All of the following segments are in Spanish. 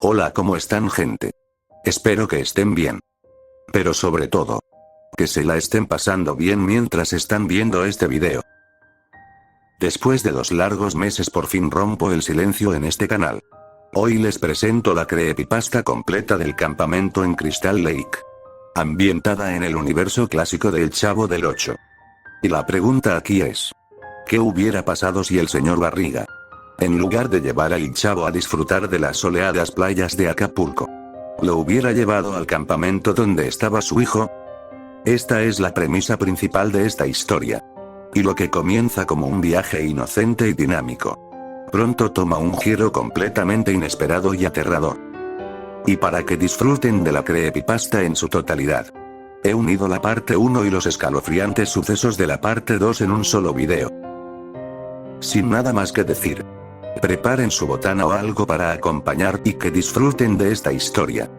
Hola, ¿cómo están, gente? Espero que estén bien. Pero sobre todo, que se la estén pasando bien mientras están viendo este video. Después de 2 largos meses por fin rompo el silencio en este canal. Hoy les presento la creepypasta completa del campamento en Crystal Lake. Ambientada en el universo clásico de El Chavo del Ocho. Y la pregunta aquí es: ¿qué hubiera pasado si el señor Barriga, en lugar de llevar al Chavo a disfrutar de las soleadas playas de Acapulco, lo hubiera llevado al campamento donde estaba su hijo? Esta es la premisa principal de esta historia. Y lo que comienza como un viaje inocente y dinámico, pronto toma un giro completamente inesperado y aterrador. Y para que disfruten de la creepypasta en su totalidad, he unido la parte 1 y los escalofriantes sucesos de la parte 2 en un solo video. Sin nada más que decir, preparen su botana o algo para acompañar y que disfruten de esta historia.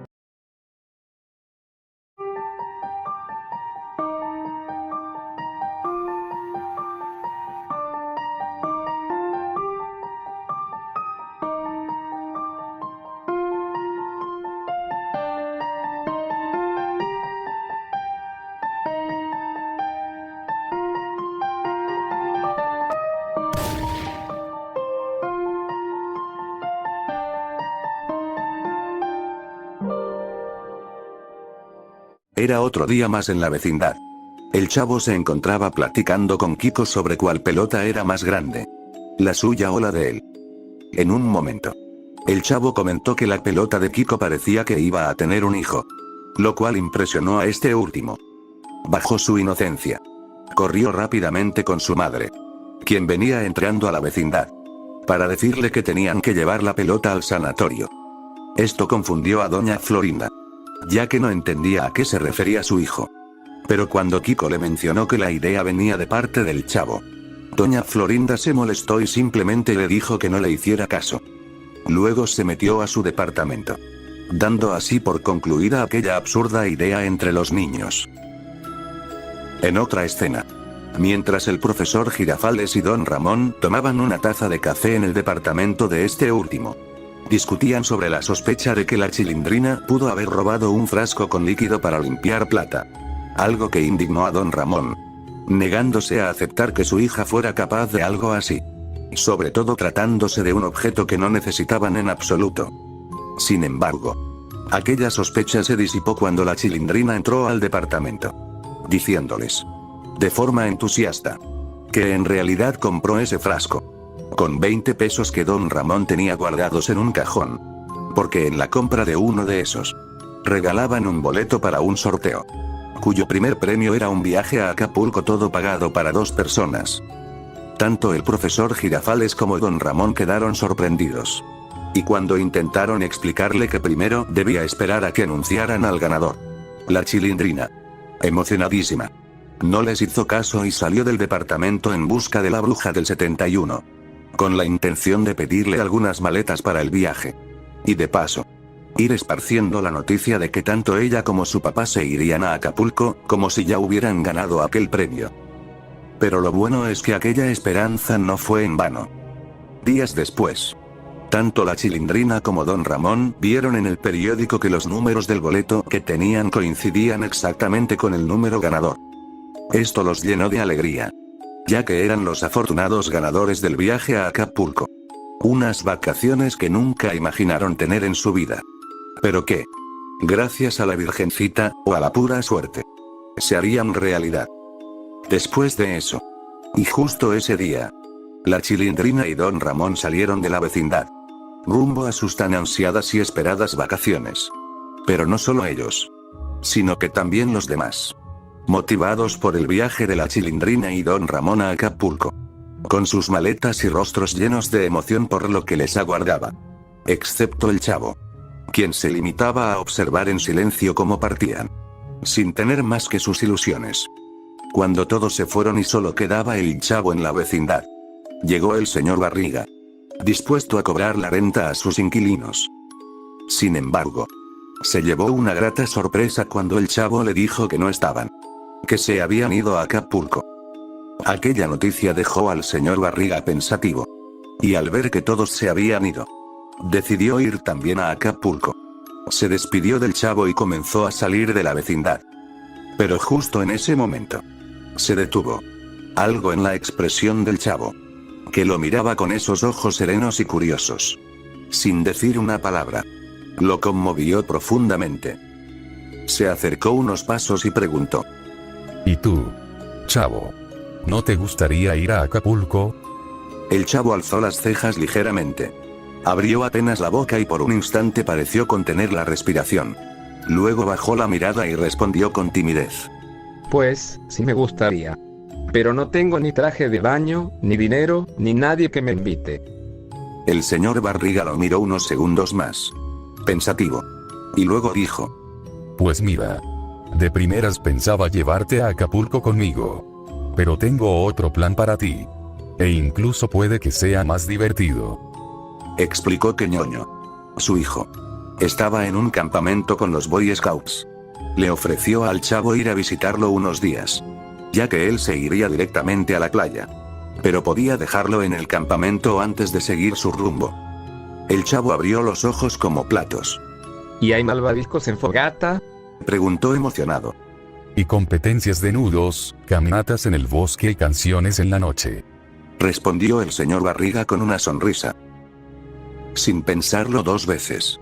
Era otro día más en la vecindad. El Chavo se encontraba platicando con Kiko sobre cuál pelota era más grande, la suya o la de él. En un momento, el Chavo comentó que la pelota de Kiko parecía que iba a tener un hijo, lo cual impresionó a este último. Bajo su inocencia, corrió rápidamente con su madre, quien venía entrando a la vecindad, para decirle que tenían que llevar la pelota al sanatorio. Esto confundió a doña Florinda, ya que no entendía a qué se refería su hijo. Pero cuando Kiko le mencionó que la idea venía de parte del Chavo, doña Florinda se molestó y simplemente le dijo que no le hiciera caso. Luego se metió a su departamento, dando así por concluida aquella absurda idea entre los niños. En otra escena, mientras el profesor Girafales y don Ramón tomaban una taza de café en el departamento de este último, discutían sobre la sospecha de que la Chilindrina pudo haber robado un frasco con líquido para limpiar plata. Algo que indignó a don Ramón, negándose a aceptar que su hija fuera capaz de algo así. Sobre todo tratándose de un objeto que no necesitaban en absoluto. Sin embargo, aquella sospecha se disipó cuando la Chilindrina entró al departamento, diciéndoles, de forma entusiasta, que en realidad compró ese frasco con 20 pesos que don Ramón tenía guardados en un cajón, porque en la compra de uno de esos, regalaban un boleto para un sorteo, cuyo primer premio era un viaje a Acapulco todo pagado para 2 personas. Tanto el profesor Girafales como don Ramón quedaron sorprendidos. Y cuando intentaron explicarle que primero debía esperar a que anunciaran al ganador, la Chilindrina, emocionadísima, no les hizo caso y salió del departamento en busca de la bruja del 71. Con la intención de pedirle algunas maletas para el viaje. Y de paso, ir esparciendo la noticia de que tanto ella como su papá se irían a Acapulco, como si ya hubieran ganado aquel premio. Pero lo bueno es que aquella esperanza no fue en vano. Días después, tanto la Chilindrina como don Ramón vieron en el periódico que los números del boleto que tenían coincidían exactamente con el número ganador. Esto los llenó de alegría, ya que eran los afortunados ganadores del viaje a Acapulco. Unas vacaciones que nunca imaginaron tener en su vida. Pero que, gracias a la Virgencita, o a la pura suerte, se harían realidad. Después de eso, y justo ese día, la Chilindrina y don Ramón salieron de la vecindad, rumbo a sus tan ansiadas y esperadas vacaciones. Pero no solo ellos, sino que también los demás, motivados por el viaje de la Chilindrina y don Ramón a Acapulco, con sus maletas y rostros llenos de emoción por lo que les aguardaba. Excepto el Chavo, quien se limitaba a observar en silencio cómo partían, sin tener más que sus ilusiones. Cuando todos se fueron y solo quedaba el Chavo en la vecindad, llegó el señor Barriga, dispuesto a cobrar la renta a sus inquilinos. Sin embargo, se llevó una grata sorpresa cuando el Chavo le dijo que no estaban, que se habían ido a Acapulco. Aquella noticia dejó al señor Barriga pensativo. Y al ver que todos se habían ido, decidió ir también a Acapulco. Se despidió del chavo y comenzó a salir de la vecindad. Pero justo en ese momento, se detuvo. Algo en la expresión del chavo, que lo miraba con esos ojos serenos y curiosos, sin decir una palabra, lo conmovió profundamente. Se acercó unos pasos y preguntó: ¿Y tú, chavo? ¿No te gustaría ir a Acapulco? El chavo alzó las cejas ligeramente. Abrió apenas la boca y por un instante pareció contener la respiración. Luego bajó la mirada y respondió con timidez: Pues, sí me gustaría. Pero no tengo ni traje de baño, ni dinero, ni nadie que me invite. El señor Barriga lo miró unos segundos más, pensativo. Y luego dijo: Pues mira, de primeras pensaba llevarte a Acapulco conmigo. Pero tengo otro plan para ti. E incluso puede que sea más divertido. Explicó que Ñoño, su hijo, estaba en un campamento con los Boy Scouts. Le ofreció al chavo ir a visitarlo unos días, ya que él se iría directamente a la playa. Pero podía dejarlo en el campamento antes de seguir su rumbo. El chavo abrió los ojos como platos. ¿Y hay malvaviscos en fogata? Preguntó emocionado. Y competencias de nudos, caminatas en el bosque y canciones en la noche. Respondió el señor Barriga con una sonrisa. Sin pensarlo dos veces,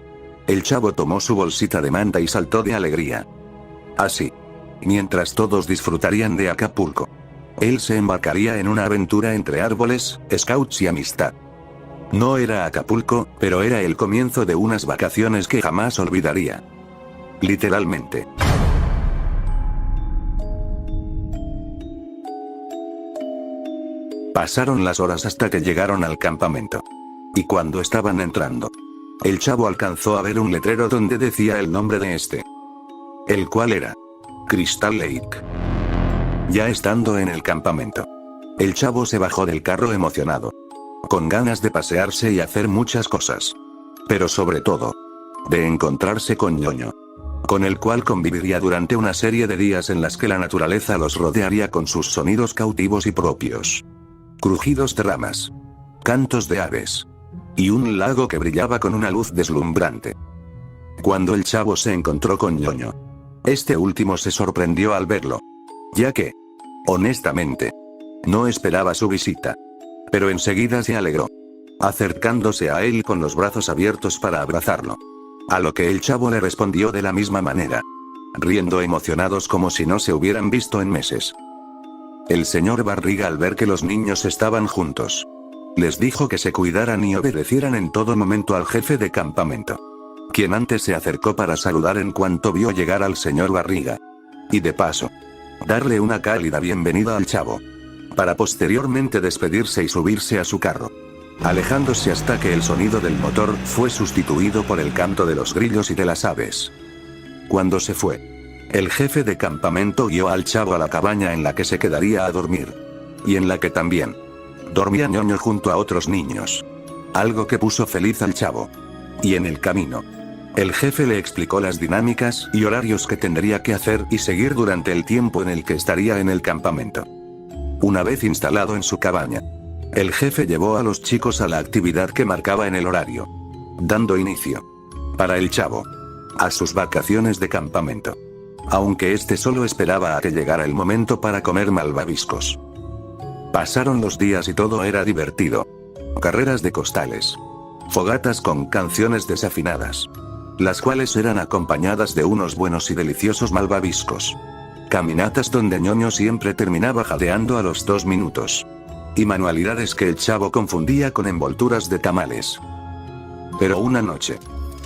el chavo tomó su bolsita de manta y saltó de alegría. Así, mientras todos disfrutarían de Acapulco, él se embarcaría en una aventura entre árboles, scouts y amistad. No era Acapulco, pero era el comienzo de unas vacaciones que jamás olvidaría. Literalmente. Pasaron las horas hasta que llegaron al campamento. Y cuando estaban entrando, el chavo alcanzó a ver un letrero donde decía el nombre de este, el cual era Crystal Lake. Ya estando en el campamento, el chavo se bajó del carro emocionado, con ganas de pasearse y hacer muchas cosas. Pero sobre todo, de encontrarse con Ñoño, con el cual conviviría durante una serie de días en las que la naturaleza los rodearía con sus sonidos cautivos y propios. Crujidos de ramas, cantos de aves, y un lago que brillaba con una luz deslumbrante. Cuando el chavo se encontró con Ñoño, este último se sorprendió al verlo, ya que, honestamente, no esperaba su visita. Pero enseguida se alegró, acercándose a él con los brazos abiertos para abrazarlo. A lo que el chavo le respondió de la misma manera, riendo emocionados como si no se hubieran visto en meses. El señor Barriga, al ver que los niños estaban juntos, les dijo que se cuidaran y obedecieran en todo momento al jefe de campamento, quien antes se acercó para saludar en cuanto vio llegar al señor Barriga. Y de paso, darle una cálida bienvenida al chavo, para posteriormente despedirse y subirse a su carro, alejándose hasta que el sonido del motor fue sustituido por el canto de los grillos y de las aves. Cuando se fue, el jefe de campamento guió al chavo a la cabaña en la que se quedaría a dormir, y en la que también dormía Ñoño junto a otros niños, algo que puso feliz al chavo. Y en el camino, el jefe le explicó las dinámicas y horarios que tendría que hacer y seguir durante el tiempo en el que estaría en el campamento. Una vez instalado en su cabaña, el jefe llevó a los chicos a la actividad que marcaba en el horario, dando inicio, para el chavo, a sus vacaciones de campamento. Aunque este solo esperaba a que llegara el momento para comer malvaviscos. Pasaron los días y todo era divertido. Carreras de costales, fogatas con canciones desafinadas, las cuales eran acompañadas de unos buenos y deliciosos malvaviscos. Caminatas donde Ñoño siempre terminaba jadeando a los 2 minutos. Y manualidades que el chavo confundía con envolturas de tamales. Pero una noche,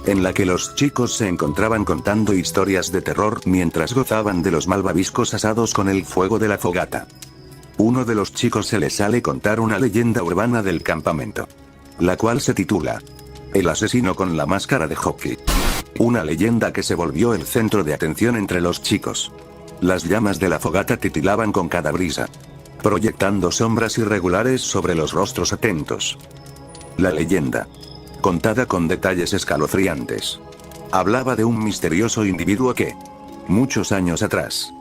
en la que los chicos se encontraban contando historias de terror mientras gozaban de los malvaviscos asados con el fuego de la fogata, uno de los chicos se le sale contar una leyenda urbana del campamento, la cual se titula El asesino con la máscara de hockey. Una leyenda que se volvió el centro de atención entre los chicos. Las llamas de la fogata titilaban con cada brisa, proyectando sombras irregulares sobre los rostros atentos. La leyenda, contada con detalles escalofriantes, hablaba de un misterioso individuo que, muchos años atrás,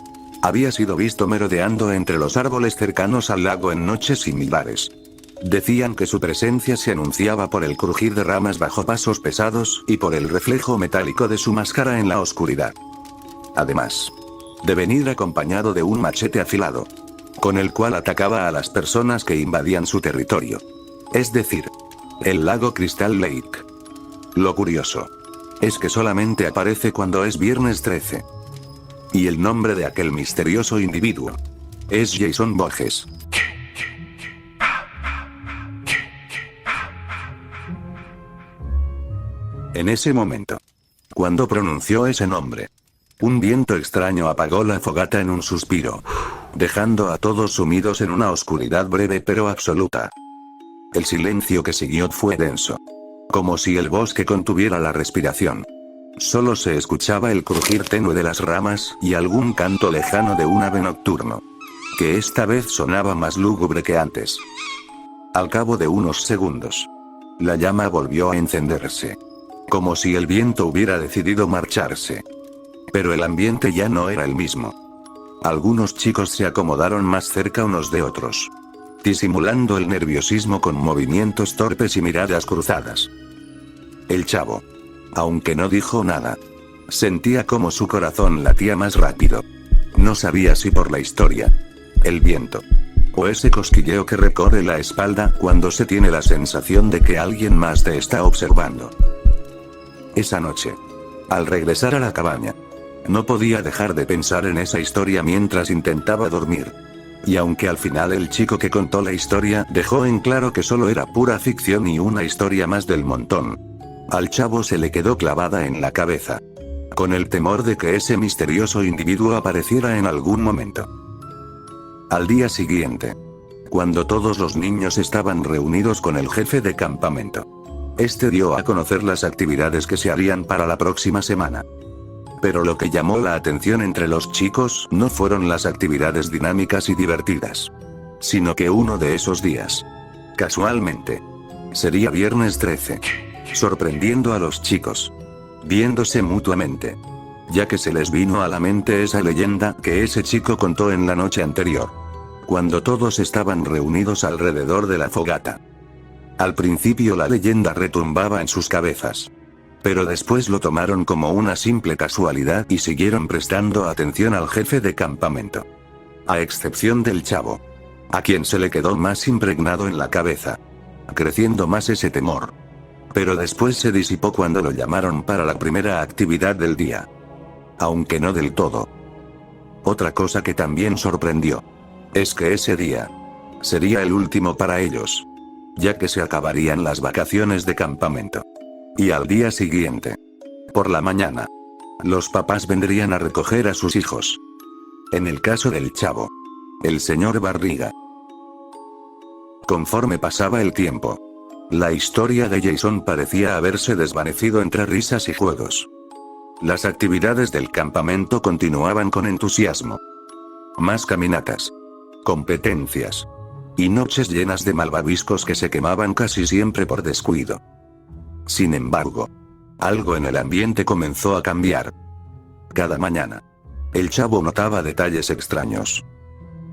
había sido visto merodeando entre los árboles cercanos al lago en noches similares. Decían que su presencia se anunciaba por el crujir de ramas bajo pasos pesados y por el reflejo metálico de su máscara en la oscuridad. Además, de venir acompañado de un machete afilado, con el cual atacaba a las personas que invadían su territorio. Es decir, el lago Crystal Lake. Lo curioso es que solamente aparece cuando es viernes 13. Y el nombre de aquel misterioso individuo es Jason Voorhees. En ese momento, cuando pronunció ese nombre, un viento extraño apagó la fogata en un suspiro, dejando a todos sumidos en una oscuridad breve pero absoluta. El silencio que siguió fue denso, como si el bosque contuviera la respiración. Solo se escuchaba el crujir tenue de las ramas y algún canto lejano de un ave nocturno, que esta vez sonaba más lúgubre que antes. Al cabo de unos segundos, la llama volvió a encenderse, como si el viento hubiera decidido marcharse. Pero el ambiente ya no era el mismo. Algunos chicos se acomodaron más cerca unos de otros, disimulando el nerviosismo con movimientos torpes y miradas cruzadas. El chavo, aunque no dijo nada, sentía como su corazón latía más rápido. No sabía si por la historia, el viento, o ese cosquilleo que recorre la espalda cuando se tiene la sensación de que alguien más te está observando. Esa noche, al regresar a la cabaña, no podía dejar de pensar en esa historia mientras intentaba dormir. Y aunque al final el chico que contó la historia dejó en claro que solo era pura ficción y una historia más del montón, al chavo se le quedó clavada en la cabeza, con el temor de que ese misterioso individuo apareciera en algún momento. Al día siguiente, cuando todos los niños estaban reunidos con el jefe de campamento, este dio a conocer las actividades que se harían para la próxima semana. Pero lo que llamó la atención entre los chicos no fueron las actividades dinámicas y divertidas, sino que uno de esos días, casualmente, sería viernes 13, sorprendiendo a los chicos, viéndose mutuamente, ya que se les vino a la mente esa leyenda que ese chico contó en la noche anterior, cuando todos estaban reunidos alrededor de la fogata. Al principio la leyenda retumbaba en sus cabezas, pero después lo tomaron como una simple casualidad y siguieron prestando atención al jefe de campamento. A excepción del chavo, a quien se le quedó más impregnado en la cabeza, creciendo más ese temor. Pero después se disipó cuando lo llamaron para la primera actividad del día. Aunque no del todo. Otra cosa que también sorprendió es que ese día sería el último para ellos, ya que se acabarían las vacaciones de campamento. Y al día siguiente, por la mañana, los papás vendrían a recoger a sus hijos. En el caso del chavo, el señor Barriga. Conforme pasaba el tiempo, la historia de Jason parecía haberse desvanecido entre risas y juegos. Las actividades del campamento continuaban con entusiasmo. Más caminatas, competencias y noches llenas de malvaviscos que se quemaban casi siempre por descuido. Sin embargo, algo en el ambiente comenzó a cambiar. Cada mañana, el chavo notaba detalles extraños.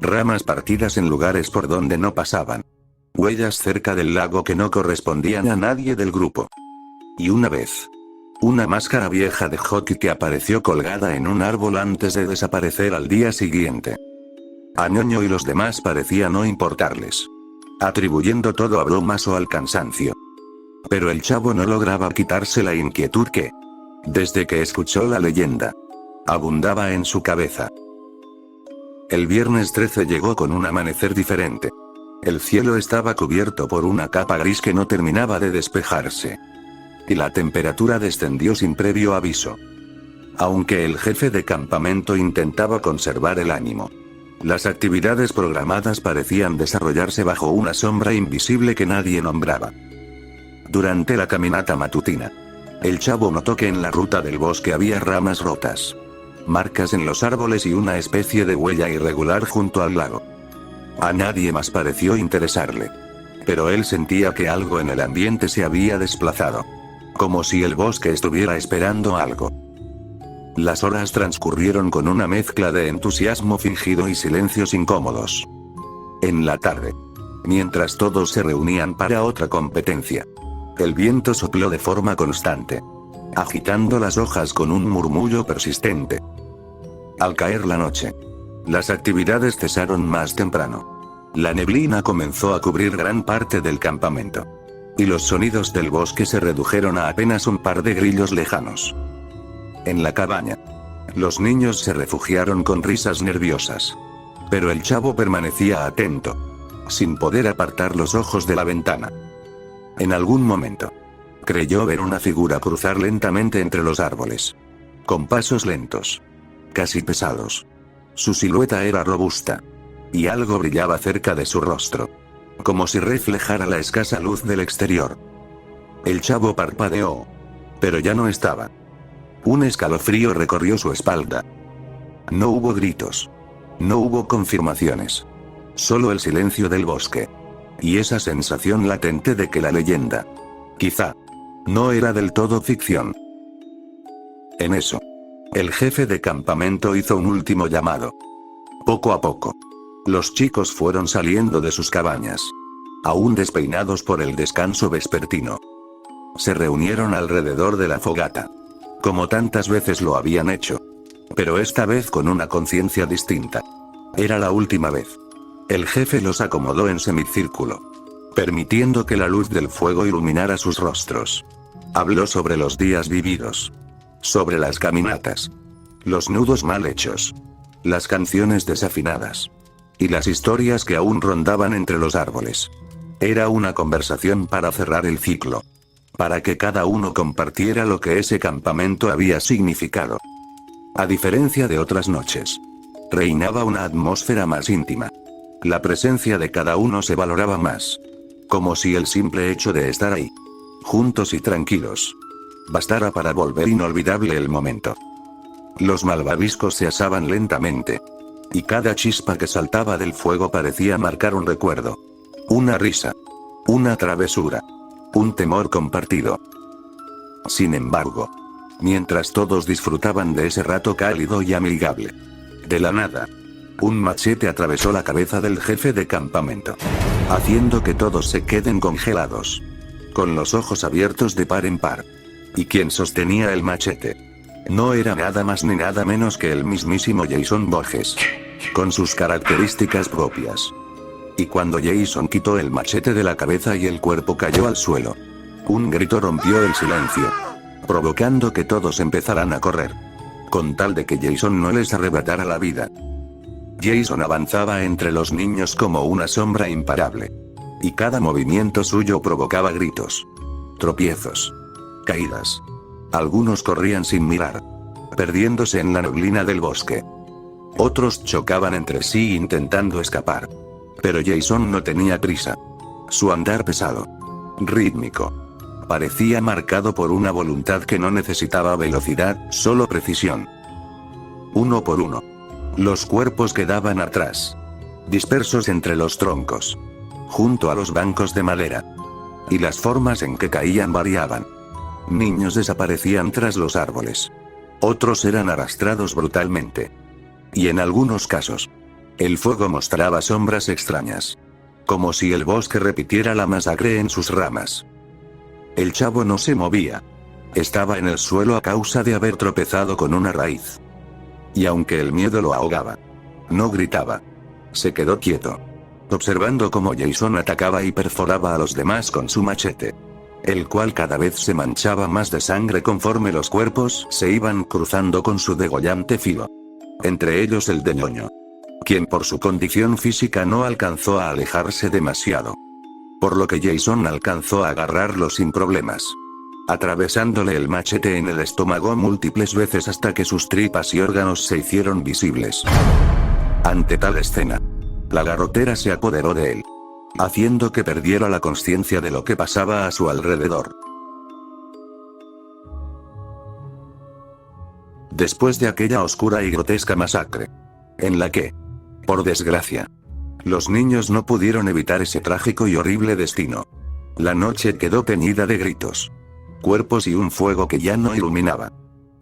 Ramas partidas en lugares por donde no pasaban. Huellas cerca del lago que no correspondían a nadie del grupo. Y una vez, una máscara vieja de hockey que apareció colgada en un árbol antes de desaparecer al día siguiente. A Ñoño y los demás parecía no importarles, atribuyendo todo a bromas o al cansancio. Pero el chavo no lograba quitarse la inquietud que, desde que escuchó la leyenda, abundaba en su cabeza. El viernes 13 llegó con un amanecer diferente. El cielo estaba cubierto por una capa gris que no terminaba de despejarse. Y la temperatura descendió sin previo aviso. Aunque el jefe de campamento intentaba conservar el ánimo, las actividades programadas parecían desarrollarse bajo una sombra invisible que nadie nombraba. Durante la caminata matutina, el chavo notó que en la ruta del bosque había ramas rotas, marcas en los árboles y una especie de huella irregular junto al lago. A nadie más pareció interesarle, pero él sentía que algo en el ambiente se había desplazado, como si el bosque estuviera esperando algo. Las horas transcurrieron con una mezcla de entusiasmo fingido y silencios incómodos. En la tarde, mientras todos se reunían para otra competencia. El viento sopló de forma constante, agitando las hojas con un murmullo persistente. Al caer la noche, las actividades cesaron más temprano. La neblina comenzó a cubrir gran parte del campamento, y los sonidos del bosque se redujeron a apenas un par de grillos lejanos. En la cabaña, los niños se refugiaron con risas nerviosas. Pero el chavo permanecía atento, sin poder apartar los ojos de la ventana. En algún momento, creyó ver una figura cruzar lentamente entre los árboles, con pasos lentos, casi pesados. Su silueta era robusta, y algo brillaba cerca de su rostro, como si reflejara la escasa luz del exterior. El chavo parpadeó, pero ya no estaba. Un escalofrío recorrió su espalda. No hubo gritos. No hubo confirmaciones. Solo el silencio del bosque. Y esa sensación latente de que la leyenda, quizá, no era del todo ficción. En eso, el jefe de campamento hizo un último llamado. Poco a poco, los chicos fueron saliendo de sus cabañas, aún despeinados por el descanso vespertino. Se reunieron alrededor de la fogata, como tantas veces lo habían hecho, pero esta vez con una conciencia distinta. Era la última vez. El jefe los acomodó en semicírculo, permitiendo que la luz del fuego iluminara sus rostros. Habló sobre los días vividos, sobre las caminatas, los nudos mal hechos, las canciones desafinadas, y las historias que aún rondaban entre los árboles. Era una conversación para cerrar el ciclo, para que cada uno compartiera lo que ese campamento había significado. A diferencia de otras noches, reinaba una atmósfera más íntima. La presencia de cada uno se valoraba más, como si el simple hecho de estar ahí, juntos y tranquilos, bastara para volver inolvidable el momento. Los malvaviscos se asaban lentamente, y cada chispa que saltaba del fuego parecía marcar un recuerdo, una risa, una travesura, un temor compartido. Sin embargo, mientras todos disfrutaban de ese rato cálido y amigable, de la nada, un machete atravesó la cabeza del jefe de campamento, haciendo que todos se queden congelados, con los ojos abiertos de par en par. Y quien sostenía el machete no era nada más ni nada menos que el mismísimo Jason Borges, con sus características propias. Y cuando Jason quitó el machete de la cabeza y el cuerpo cayó al suelo, un grito rompió el silencio, provocando que todos empezaran a correr, con tal de que Jason no les arrebatara la vida. Jason avanzaba entre los niños como una sombra imparable, y cada movimiento suyo provocaba gritos, tropiezos, caídas. Algunos corrían sin mirar, perdiéndose en la neblina del bosque. Otros chocaban entre sí intentando escapar. Pero Jason no tenía prisa. Su andar pesado, rítmico, parecía marcado por una voluntad que no necesitaba velocidad, solo precisión. Uno por uno, los cuerpos quedaban atrás, dispersos entre los troncos, junto a los bancos de madera. Y las formas en que caían variaban. Niños desaparecían tras los árboles. Otros eran arrastrados brutalmente. Y en algunos casos, el fuego mostraba sombras extrañas, como si el bosque repitiera la masacre en sus ramas. El chavo no se movía. Estaba en el suelo a causa de haber tropezado con una raíz. Y aunque el miedo lo ahogaba, no gritaba. Se quedó quieto, observando cómo Jason atacaba y perforaba a los demás con su machete, el cual cada vez se manchaba más de sangre conforme los cuerpos se iban cruzando con su degollante filo. Entre ellos el de Ñoño, quien por su condición física no alcanzó a alejarse demasiado, por lo que Jason alcanzó a agarrarlo sin problemas, atravesándole el machete en el estómago múltiples veces hasta que sus tripas y órganos se hicieron visibles. Ante tal escena, la garrotera se apoderó de él, haciendo que perdiera la conciencia de lo que pasaba a su alrededor. Después de aquella oscura y grotesca masacre, en la que, por desgracia, los niños no pudieron evitar ese trágico y horrible destino, la noche quedó teñida de gritos, cuerpos y un fuego que ya no iluminaba.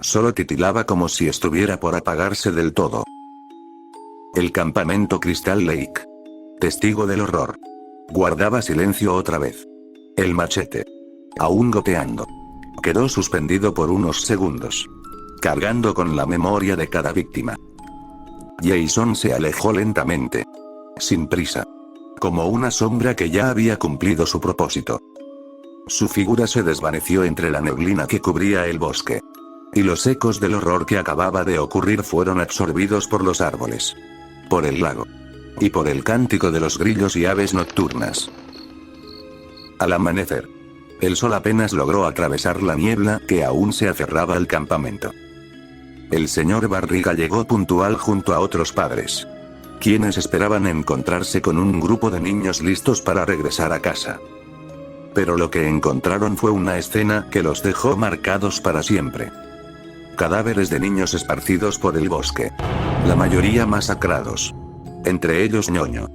Solo titilaba como si estuviera por apagarse del todo. El campamento Crystal Lake, testigo del horror, Guardaba silencio otra vez. El machete, aún goteando, quedó suspendido por unos segundos, cargando con la memoria de cada víctima. Jason se alejó lentamente, sin prisa, como una sombra que ya había cumplido su propósito. Su figura se desvaneció entre la neblina que cubría el bosque. Y los ecos del horror que acababa de ocurrir fueron absorbidos por los árboles, por el lago, y por el cántico de los grillos y aves nocturnas. Al amanecer, el sol apenas logró atravesar la niebla que aún se aferraba al campamento. El señor Barriga llegó puntual junto a otros padres, quienes esperaban encontrarse con un grupo de niños listos para regresar a casa. Pero lo que encontraron fue una escena que los dejó marcados para siempre. Cadáveres de niños esparcidos por el bosque. La mayoría masacrados. Entre ellos Ñoño.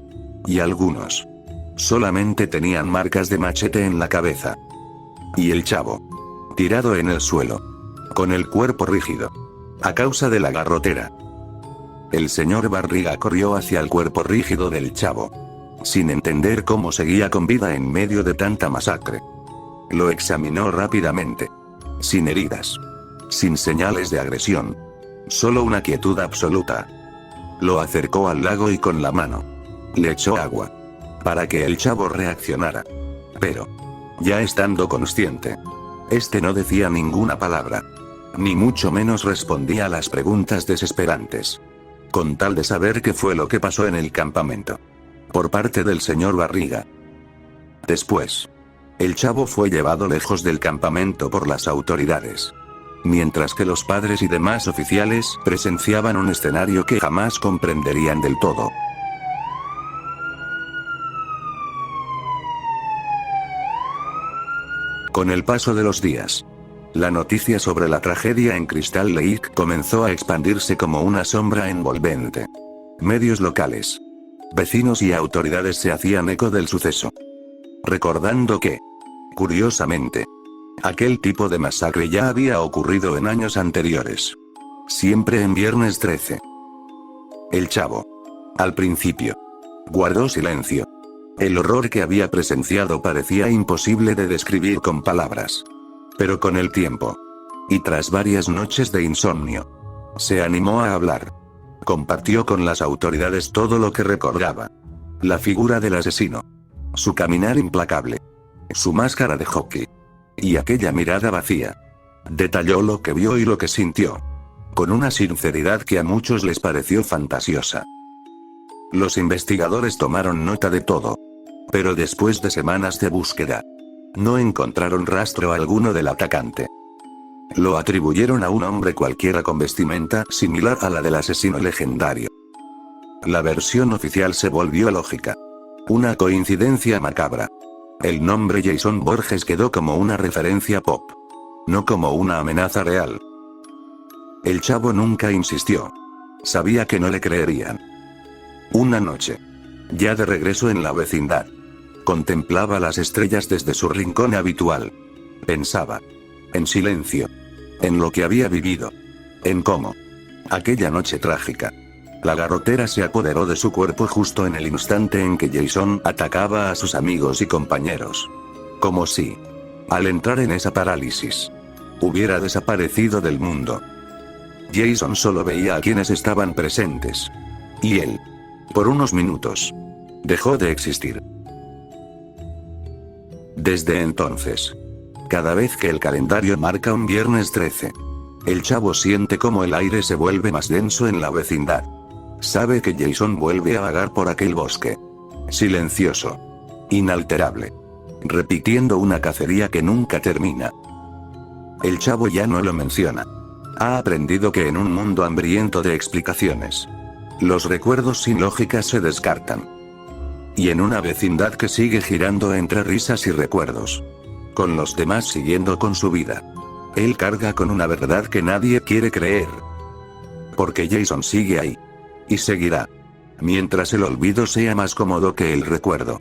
Y algunos solamente tenían marcas de machete en la cabeza. Y el chavo, tirado en el suelo, con el cuerpo rígido, a causa de la garrotera. El señor Barriga corrió hacia el cuerpo rígido del chavo, sin entender cómo seguía con vida en medio de tanta masacre. Lo examinó rápidamente. Sin heridas, sin señales de agresión, solo una quietud absoluta. Lo acercó al lago y con la mano le echó agua, para que el chavo reaccionara. Pero, ya estando consciente, este no decía ninguna palabra, ni mucho menos respondía a las preguntas desesperantes, con tal de saber qué fue lo que pasó en el campamento, por parte del señor Barriga. Después, el chavo fue llevado lejos del campamento por las autoridades, mientras que los padres y demás oficiales presenciaban un escenario que jamás comprenderían del todo. Con el paso de los días, la noticia sobre la tragedia en Crystal Lake comenzó a expandirse como una sombra envolvente. Medios locales, vecinos y autoridades se hacían eco del suceso, recordando que, curiosamente, aquel tipo de masacre ya había ocurrido en años anteriores. Siempre en viernes 13. El chavo, al principio, guardó silencio. El horror que había presenciado parecía imposible de describir con palabras. Pero con el tiempo, y tras varias noches de insomnio, se animó a hablar. Compartió con las autoridades todo lo que recordaba. La figura del asesino, su caminar implacable, su máscara de hockey, y aquella mirada vacía. Detalló lo que vio y lo que sintió, con una sinceridad que a muchos les pareció fantasiosa. Los investigadores tomaron nota de todo. Pero después de semanas de búsqueda, no encontraron rastro alguno del atacante. Lo atribuyeron a un hombre cualquiera con vestimenta similar a la del asesino legendario. La versión oficial se volvió lógica. Una coincidencia macabra. El nombre Jason Borges quedó como una referencia pop, no como una amenaza real. El chavo nunca insistió. Sabía que no le creerían. Una noche, ya de regreso en la vecindad, contemplaba las estrellas desde su rincón habitual. Pensaba, en silencio, en lo que había vivido, en cómo, aquella noche trágica, la garrotera se apoderó de su cuerpo justo en el instante en que Jason atacaba a sus amigos y compañeros. Como si, al entrar en esa parálisis, hubiera desaparecido del mundo. Jason solo veía a quienes estaban presentes. Y él, por unos minutos, dejó de existir. Desde entonces, cada vez que el calendario marca un viernes 13, el chavo siente como el aire se vuelve más denso en la vecindad. Sabe que Jason vuelve a vagar por aquel bosque, silencioso, inalterable, repitiendo una cacería que nunca termina. El chavo ya no lo menciona. Ha aprendido que en un mundo hambriento de explicaciones, los recuerdos sin lógica se descartan. Y en una vecindad que sigue girando entre risas y recuerdos, con los demás siguiendo con su vida, él carga con una verdad que nadie quiere creer. Porque Jason sigue ahí. Y seguirá. Mientras el olvido sea más cómodo que el recuerdo.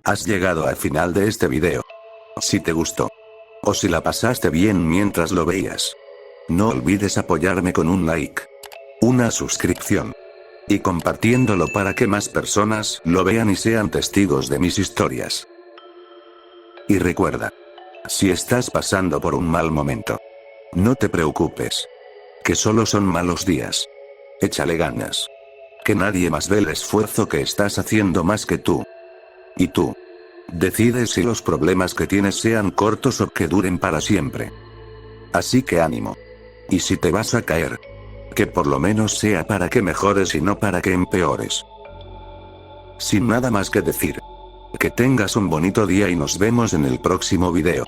Has llegado al final de este video. Si te gustó, o si la pasaste bien mientras lo veías, no olvides apoyarme con un like. una suscripción y compartiéndolo para que más personas lo vean y sean testigos de mis historias. Y recuerda, si estás pasando por un mal momento, no te preocupes, que solo son malos días. Échale ganas. Que nadie más ve el esfuerzo que estás haciendo más que tú. Y tú decides si los problemas que tienes sean cortos o que duren para siempre. Así que ánimo. Y si te vas a caer, que por lo menos sea para que mejores y no para que empeores. Sin nada más que decir, que tengas un bonito día y nos vemos en el próximo video.